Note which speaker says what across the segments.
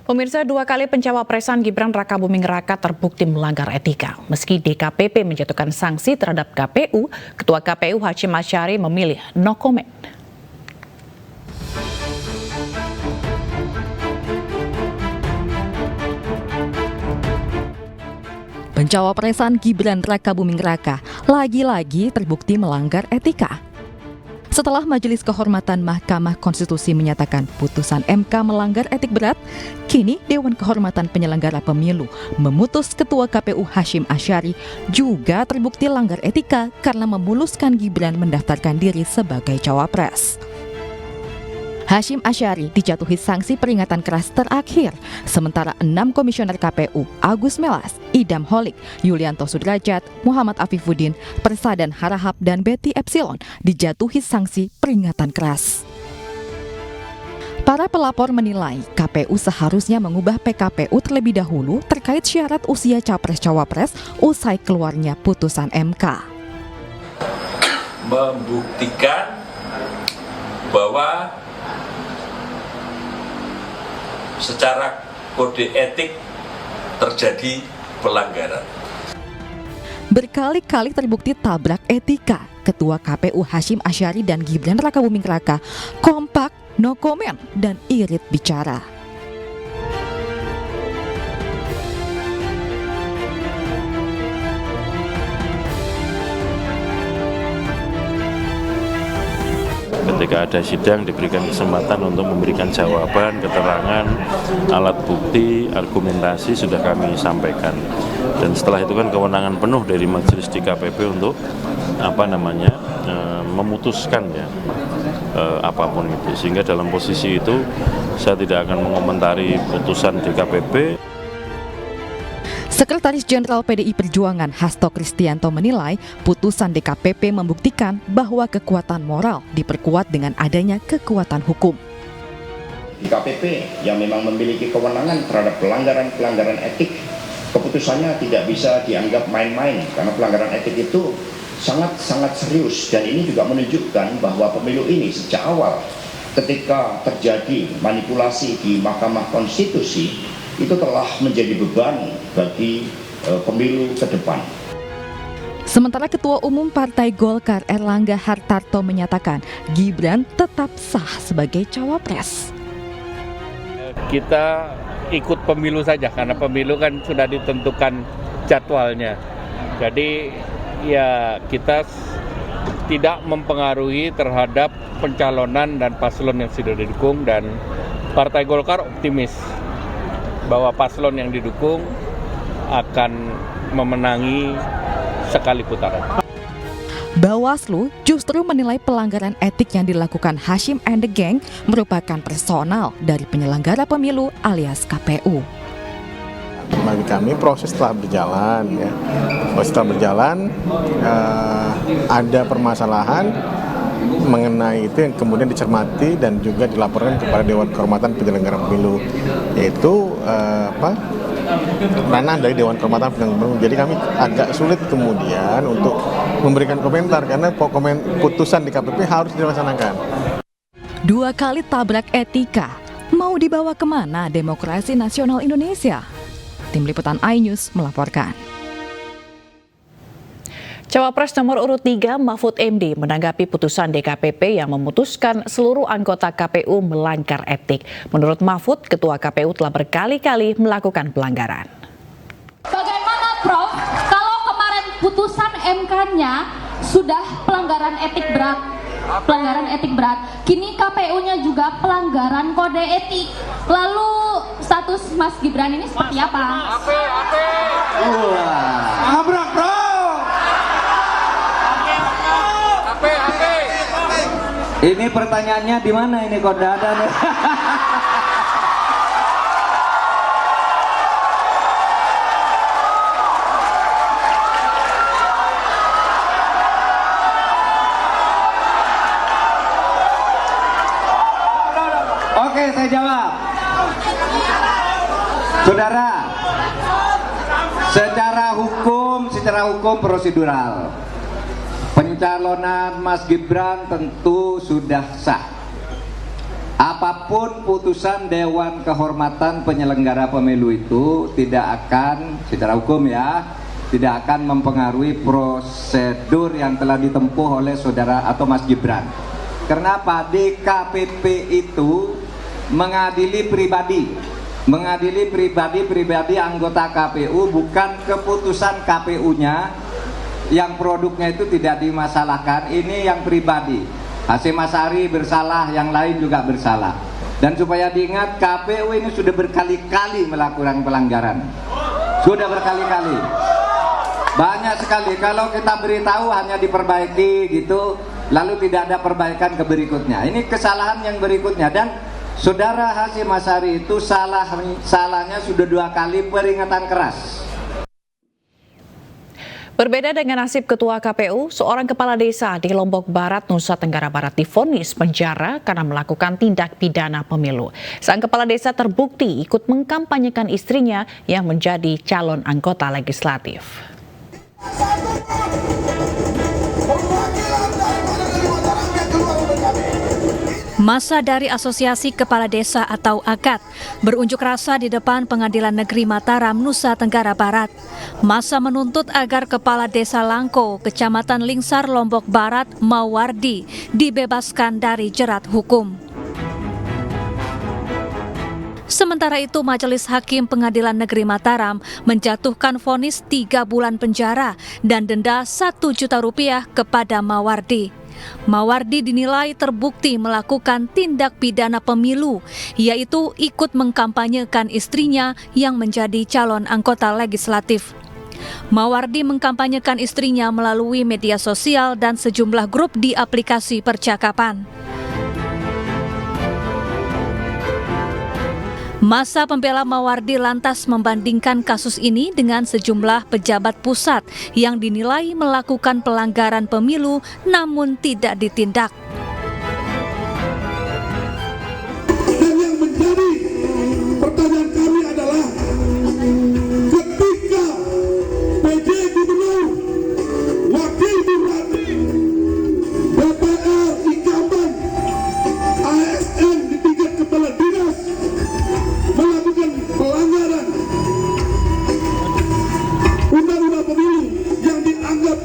Speaker 1: Pemirsa, 2 kali pencawapresan Gibran Rakabuming Raka terbukti melanggar etika. Meski DKPP menjatuhkan sanksi terhadap KPU, Ketua KPU Hashim Asyari memilih no comment.
Speaker 2: Pencawapresan Gibran Rakabuming Raka lagi-lagi terbukti melanggar etika. Setelah Majelis Kehormatan Mahkamah Konstitusi menyatakan putusan MK melanggar etik berat, kini Dewan Kehormatan Penyelenggara Pemilu memutus Ketua KPU Hashim Asyari juga terbukti langgar etika karena memuluskan Gibran mendaftarkan diri sebagai cawapres. Hashim Asyari dijatuhi sanksi peringatan keras terakhir, sementara 6 komisioner KPU, Agus Melas, Idam Holik, Yulianto Sudrajat, Muhammad Afifuddin, Persadan Harahap, dan Betty Epsilon dijatuhi sanksi peringatan keras. Para pelapor menilai KPU seharusnya mengubah PKPU terlebih dahulu terkait syarat usia capres-cawapres usai keluarnya putusan MK.
Speaker 3: Membuktikan bahwa secara kode etik terjadi pelanggaran.
Speaker 2: Berkali-kali terbukti tabrak etika. Ketua KPU Hashim Asyari dan Gibran Rakabuming Raka kompak, no comment, dan irit bicara.
Speaker 4: Ketika ada sidang diberikan kesempatan untuk memberikan jawaban, keterangan, alat bukti, argumentasi sudah kami sampaikan. Dan setelah itu kan kewenangan penuh dari majelis DKPP untuk memutuskan ya apapun itu. Sehingga dalam posisi itu saya tidak akan mengomentari putusan DKPP.
Speaker 2: Sekretaris Jenderal PDI Perjuangan Hasto Kristianto menilai putusan DKPP membuktikan bahwa kekuatan moral diperkuat dengan adanya kekuatan hukum.
Speaker 5: DKPP yang memang memiliki kewenangan terhadap pelanggaran etik, keputusannya tidak bisa dianggap main-main karena pelanggaran etik itu sangat serius, dan ini juga menunjukkan bahwa pemilu ini sejak awal ketika terjadi manipulasi di Mahkamah Konstitusi itu telah menjadi beban bagi pemilu ke depan.
Speaker 2: Sementara Ketua Umum Partai Golkar Erlangga Hartarto menyatakan Gibran tetap sah sebagai cawapres.
Speaker 6: Kita ikut pemilu saja karena pemilu kan sudah ditentukan jadwalnya. Jadi ya kita tidak mempengaruhi terhadap pencalonan dan paslon yang sudah didukung, dan Partai Golkar optimis bahwa paslon yang didukung akan memenangi sekali putaran.
Speaker 2: Bawaslu justru menilai pelanggaran etik yang dilakukan Hashim and the Gang merupakan personal dari penyelenggara pemilu alias KPU.
Speaker 7: Bagi kami proses telah berjalan, ya. Proses telah berjalan, ada permasalahan mengenai itu yang kemudian dicermati dan juga dilaporkan kepada Dewan Kehormatan Penyelenggara Pemilu, yaitu ranah dari Dewan Kehormatan Penyelenggara Pemilu. Jadi kami agak sulit kemudian untuk memberikan komentar karena putusan di KPP harus dilaksanakan.
Speaker 2: 2 kali tabrak etika, mau dibawa kemana demokrasi nasional Indonesia? Tim Liputan iNews melaporkan.
Speaker 1: Cawapres nomor urut 3 Mahfud MD menanggapi putusan DKPP yang memutuskan seluruh anggota KPU melanggar etik. Menurut Mahfud, Ketua KPU telah berkali-kali melakukan pelanggaran.
Speaker 8: Bagaimana Prof, kalau kemarin putusan MK-nya sudah pelanggaran etik berat, kini KPU-nya juga pelanggaran kode etik. Lalu status Mas Gibran ini seperti apa?
Speaker 9: Abrak, bro! Ini pertanyaannya di mana ini, kok ada nih? Oke, saya jawab. Saudara, secara hukum prosedural, pencalonan Mas Gibran tentu sudah sah. apapun putusan Dewan Kehormatan Penyelenggara Pemilu itu tidak akan, secara hukum ya, tidak akan mempengaruhi prosedur yang telah ditempuh oleh saudara atau Mas Gibran. Kenapa? DKPP itu mengadili pribadi anggota KPU, bukan keputusan KPU-nya yang produknya itu tidak dimasalahkan. Ini yang pribadi. Hasyim Asy'ari bersalah, yang lain juga bersalah. Dan supaya diingat, KPU ini sudah berkali-kali melakukan pelanggaran. Sudah berkali-kali. Banyak sekali. Kalau kita beritahu hanya diperbaiki gitu, lalu tidak ada perbaikan ke berikutnya. Ini kesalahan yang berikutnya. Dan saudara Hasyim Asy'ari itu salahnya sudah 2 kali peringatan keras.
Speaker 1: Berbeda dengan nasib Ketua KPU, seorang kepala desa di Lombok Barat, Nusa Tenggara Barat divonis penjara karena melakukan tindak pidana pemilu. Sang kepala desa terbukti ikut mengkampanyekan istrinya yang menjadi calon anggota legislatif.
Speaker 10: Massa dari Asosiasi Kepala Desa atau AKAD berunjuk rasa di depan Pengadilan Negeri Mataram, Nusa Tenggara Barat. Massa menuntut agar Kepala Desa Langko, Kecamatan Lingsar, Lombok Barat, Mawardi, dibebaskan dari jerat hukum. Sementara itu, Majelis Hakim Pengadilan Negeri Mataram menjatuhkan vonis 3 bulan penjara dan denda Rp1 juta kepada Mawardi. Mawardi dinilai terbukti melakukan tindak pidana pemilu, yaitu ikut mengkampanyekan istrinya yang menjadi calon anggota legislatif. Mawardi mengkampanyekan istrinya melalui media sosial dan sejumlah grup di aplikasi percakapan. Massa pembela Mawardi lantas membandingkan kasus ini dengan sejumlah pejabat pusat yang dinilai melakukan pelanggaran pemilu namun tidak ditindak.
Speaker 11: Dan yang menjadi pertanyaan kami adalah ketika PJ Gubernur, Wakil Bupati, DPR, incumbent, ASN di tingkat kepala dinas melakukan pelanggaran undang-undang pemilu yang dianggap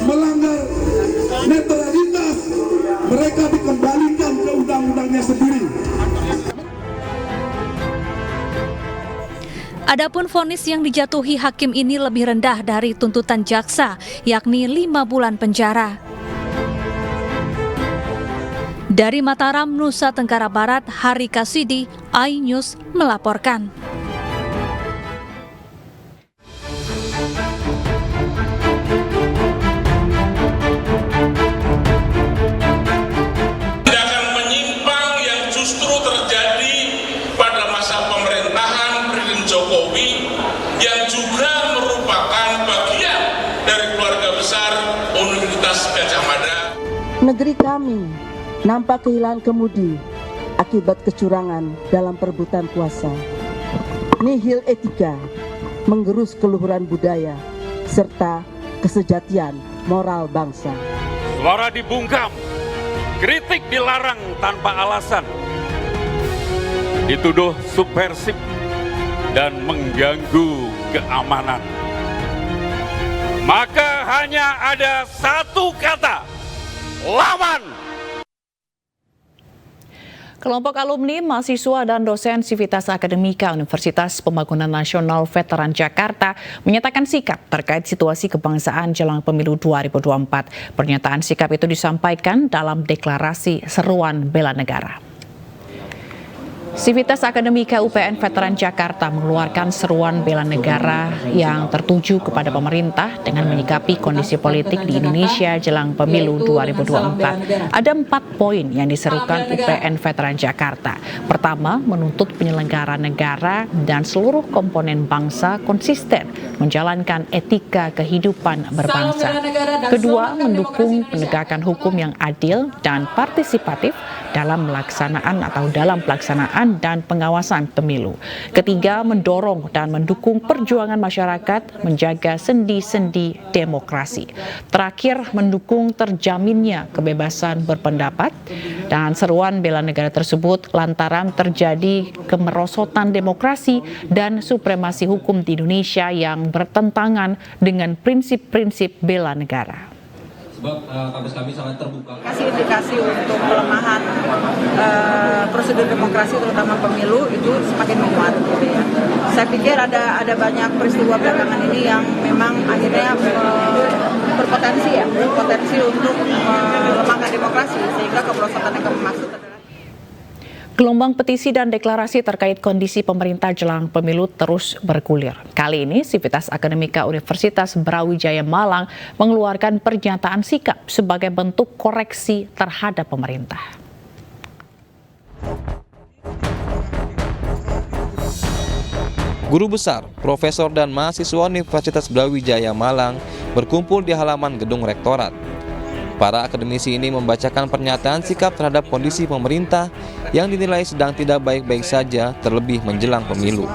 Speaker 11: melanggar netralitas, mereka dikembalikan ke undang-undangnya sendiri.
Speaker 10: Adapun vonis yang dijatuhi hakim ini lebih rendah dari tuntutan jaksa, yakni 5 bulan penjara. Dari Mataram, Nusa Tenggara Barat, Hari Kasidi, iNews melaporkan.
Speaker 12: Tindakan menyimpang yang justru terjadi pada masa pemerintahan Presiden Jokowi yang juga merupakan bagian dari keluarga besar Universitas Gadjah Mada.
Speaker 13: Negeri kami nampak kehilangan kemudi akibat kecurangan dalam perebutan kuasa. Nihil etika, menggerus keluhuran budaya, serta kesejatian moral bangsa.
Speaker 14: Suara dibungkam, kritik dilarang tanpa alasan, dituduh subversif dan mengganggu keamanan. Maka hanya ada satu kata, lawan!
Speaker 1: Kelompok alumni, mahasiswa, dan dosen Sivitas Akademika Universitas Pembangunan Nasional Veteran Jakarta menyatakan sikap terkait situasi kebangsaan jelang pemilu 2024. Pernyataan sikap itu disampaikan dalam deklarasi seruan bela negara. Sivitas Akademika UPN Veteran Jakarta mengeluarkan seruan bela negara yang tertuju kepada pemerintah dengan menyikapi kondisi politik di Indonesia jelang pemilu 2024. Ada 4 poin yang diserukan UPN Veteran Jakarta. Pertama, menuntut penyelenggara negara dan seluruh komponen bangsa konsisten menjalankan etika kehidupan berbangsa. Kedua, mendukung penegakan hukum yang adil dan partisipatif dalam pelaksanaan pelaksanaan dan pengawasan pemilu. Ketiga, mendorong dan mendukung perjuangan masyarakat menjaga sendi-sendi demokrasi. Terakhir, mendukung terjaminnya kebebasan berpendapat, dan seruan bela negara tersebut lantaran terjadi kemerosotan demokrasi dan supremasi hukum di Indonesia yang bertentangan dengan prinsip-prinsip bela negara.
Speaker 15: Sebab kampus kami sangat terbuka.
Speaker 16: Indikasi untuk pelemahan prosedur demokrasi terutama pemilu itu semakin menguat gitu ya. Saya pikir ada banyak peristiwa belakangan ini yang memang akhirnya berpotensi untuk melemahkan demokrasi sehingga kemerosotan yang kami maksud adalah
Speaker 1: Gelombang petisi dan deklarasi terkait kondisi pemerintah jelang pemilu terus bergulir. Kali ini, Sivitas Akademika Universitas Brawijaya Malang mengeluarkan pernyataan sikap sebagai bentuk koreksi terhadap pemerintah.
Speaker 17: Guru besar, profesor dan mahasiswa Universitas Brawijaya Malang berkumpul di halaman gedung rektorat. Para akademisi ini membacakan pernyataan sikap terhadap kondisi pemerintah yang dinilai sedang tidak baik-baik saja, terlebih menjelang pemilu.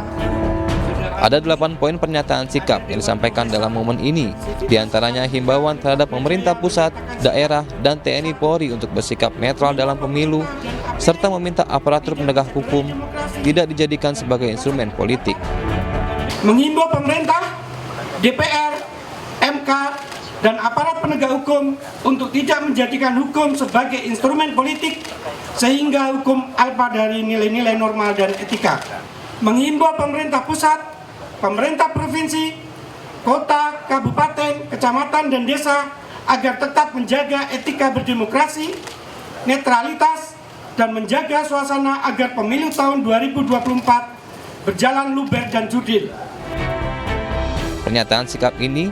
Speaker 17: Ada 8 poin pernyataan sikap yang disampaikan dalam momen ini, diantaranya himbauan terhadap pemerintah pusat, daerah, dan TNI Polri untuk bersikap netral dalam pemilu, serta meminta aparatur penegak hukum tidak dijadikan sebagai instrumen politik.
Speaker 18: Menghimbau pemerintah, DPR, MK, dan aparat penegak hukum untuk tidak menjadikan hukum sebagai instrumen politik sehingga hukum alpa dari nilai-nilai normal dan etika. Menghimbau pemerintah pusat, pemerintah provinsi, kota, kabupaten, kecamatan, dan desa agar tetap menjaga etika berdemokrasi, netralitas, dan menjaga suasana agar pemilu tahun 2024 berjalan luber dan jurdil.
Speaker 17: Pernyataan sikap ini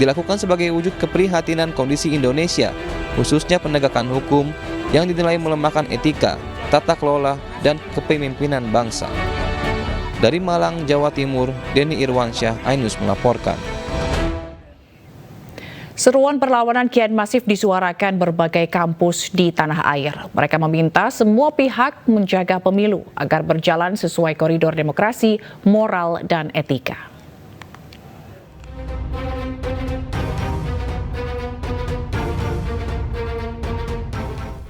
Speaker 17: dilakukan sebagai wujud keprihatinan kondisi Indonesia, khususnya penegakan hukum yang dinilai melemahkan etika, tata kelola, dan kepemimpinan bangsa. Dari Malang, Jawa Timur, Denny Irwansyah, iNews melaporkan.
Speaker 1: Seruan perlawanan kian masif disuarakan berbagai kampus di tanah air. Mereka meminta semua pihak menjaga pemilu agar berjalan sesuai koridor demokrasi, moral, dan etika.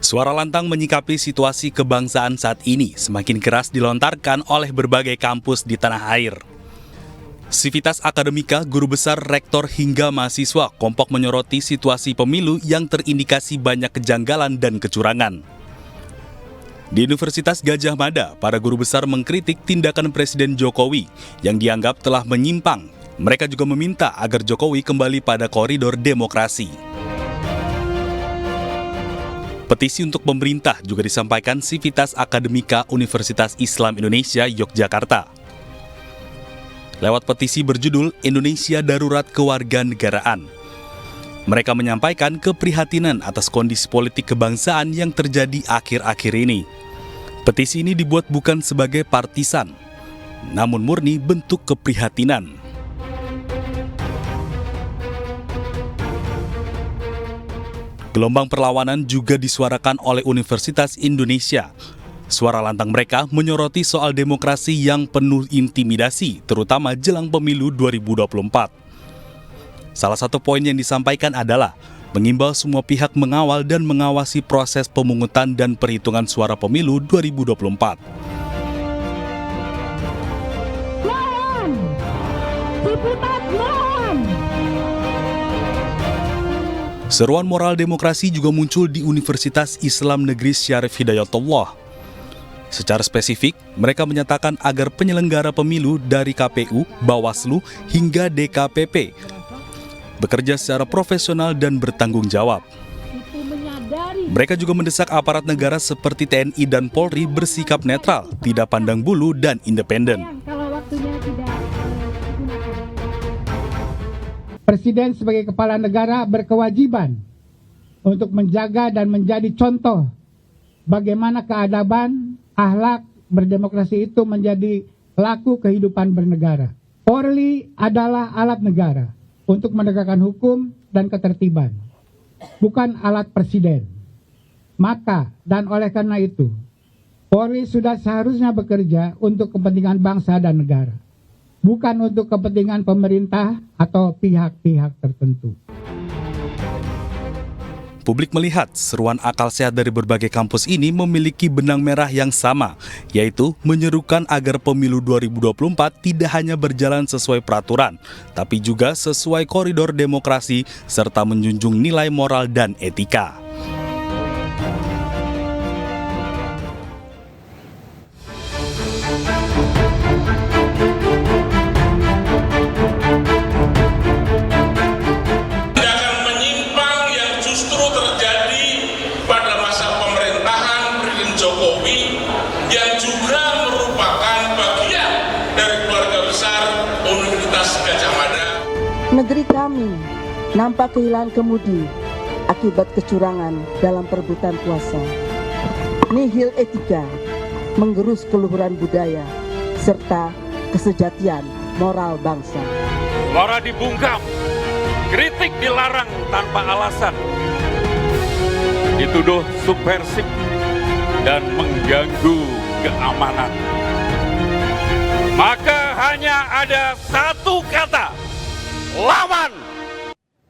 Speaker 19: Suara lantang menyikapi situasi kebangsaan saat ini semakin keras dilontarkan oleh berbagai kampus di tanah air. Sivitas Akademika, guru besar, rektor hingga mahasiswa kompak menyoroti situasi pemilu yang terindikasi banyak kejanggalan dan kecurangan. Di Universitas Gadjah Mada, para guru besar mengkritik tindakan Presiden Jokowi yang dianggap telah menyimpang. Mereka juga meminta agar Jokowi kembali pada koridor demokrasi. Petisi untuk pemerintah juga disampaikan Sivitas Akademika Universitas Islam Indonesia Yogyakarta. Lewat petisi berjudul Indonesia Darurat Kewarganegaraan. Mereka menyampaikan keprihatinan atas kondisi politik kebangsaan yang terjadi akhir-akhir ini. Petisi ini dibuat bukan sebagai partisan, namun murni bentuk keprihatinan. Gelombang perlawanan juga disuarakan oleh Universitas Indonesia. Suara lantang mereka menyoroti soal demokrasi yang penuh intimidasi, terutama jelang pemilu 2024. Salah satu poin yang disampaikan adalah mengimbau semua pihak mengawal dan mengawasi proses pemungutan dan perhitungan suara pemilu 2024. Seruan moral demokrasi juga muncul di Universitas Islam Negeri Syarif Hidayatullah. Secara spesifik, mereka menyatakan agar penyelenggara pemilu dari KPU, Bawaslu, hingga DKPP bekerja secara profesional dan bertanggung jawab. Mereka juga mendesak aparat negara seperti TNI dan Polri bersikap netral, tidak pandang bulu, dan independen.
Speaker 20: Presiden sebagai kepala negara berkewajiban untuk menjaga dan menjadi contoh bagaimana keadaban, akhlak berdemokrasi itu menjadi laku kehidupan bernegara. Polri adalah alat negara untuk menegakkan hukum dan ketertiban, bukan alat presiden. Maka dan oleh karena itu, Polri sudah seharusnya bekerja untuk kepentingan bangsa dan negara, bukan untuk kepentingan pemerintah atau pihak-pihak tertentu.
Speaker 19: Publik melihat seruan akal sehat dari berbagai kampus ini memiliki benang merah yang sama, yaitu menyerukan agar pemilu 2024 tidak hanya berjalan sesuai peraturan, tapi juga sesuai koridor demokrasi serta menjunjung nilai moral dan etika.
Speaker 13: Negeri kami nampak kehilangan kemudi akibat kecurangan dalam perebutan kuasa. Nihil etika, menggerus keluhuran budaya, serta kesejatian moral bangsa.
Speaker 14: Suara dibungkam, kritik dilarang tanpa alasan, dituduh subversif dan mengganggu keamanan. Maka hanya ada satu kata: